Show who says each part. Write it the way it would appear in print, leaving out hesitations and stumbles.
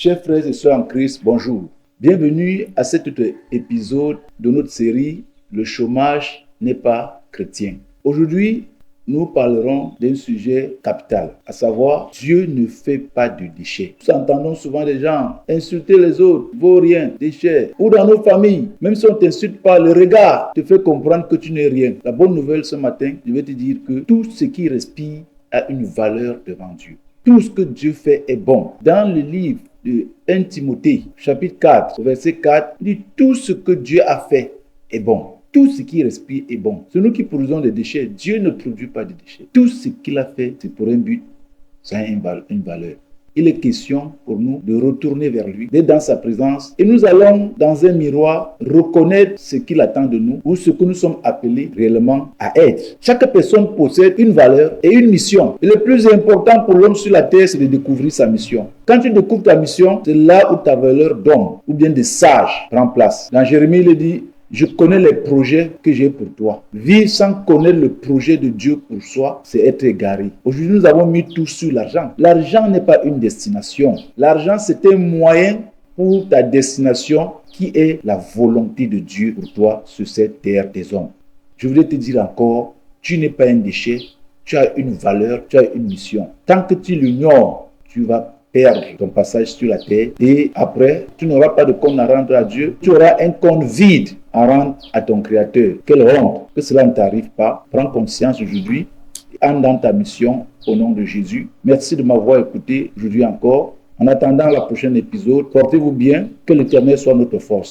Speaker 1: Chers frères et sœurs en Christ, bonjour. Bienvenue à cet épisode de notre série « Le chômage n'est pas chrétien ». Aujourd'hui, nous parlerons d'un sujet capital, à savoir Dieu ne fait pas de déchets. Nous entendons souvent des gens insulter les autres, vaut rien, déchets. Ou dans nos familles, même si on ne t'insulte pas, le regard te fait comprendre que tu n'es rien. La bonne nouvelle ce matin, je vais te dire que tout ce qui respire a une valeur devant Dieu. Tout ce que Dieu fait est bon. Dans le livre de 1 Timothée, chapitre 4, verset 4, il dit tout ce que Dieu a fait est bon. Tout ce qui respire est bon. C'est nous qui produisons des déchets. Dieu ne produit pas de déchets. Tout ce qu'il a fait, c'est pour un but, ça a une valeur. Il est question pour nous de retourner vers lui, d'être dans sa présence. Et nous allons, dans un miroir, reconnaître ce qu'il attend de nous ou ce que nous sommes appelés réellement à être. Chaque personne possède une valeur et une mission. Et le plus important pour l'homme sur la terre, c'est de découvrir sa mission. Quand tu découvres ta mission, c'est là où ta valeur d'homme ou bien de sage prend place. Dans Jérémie, il dit: je connais les projets que j'ai pour toi. Vivre sans connaître le projet de Dieu pour soi, c'est être égaré. Aujourd'hui, nous avons mis tout sur l'argent. L'argent n'est pas une destination. L'argent, c'est un moyen pour ta destination qui est la volonté de Dieu pour toi sur cette terre des hommes. Je voulais te dire encore, tu n'es pas un déchet. Tu as une valeur, tu as une mission. Tant que tu l'ignores, tu vas perdre ton passage sur la terre et après, tu n'auras pas de compte à rendre à Dieu. Tu auras un compte vide à rendre à ton Créateur. Quelle honte que cela ne t'arrive pas. Prends conscience aujourd'hui, entre dans ta mission au nom de Jésus. Merci de m'avoir écouté aujourd'hui encore. En attendant le prochain épisode, portez-vous bien, que l'Éternel soit notre force.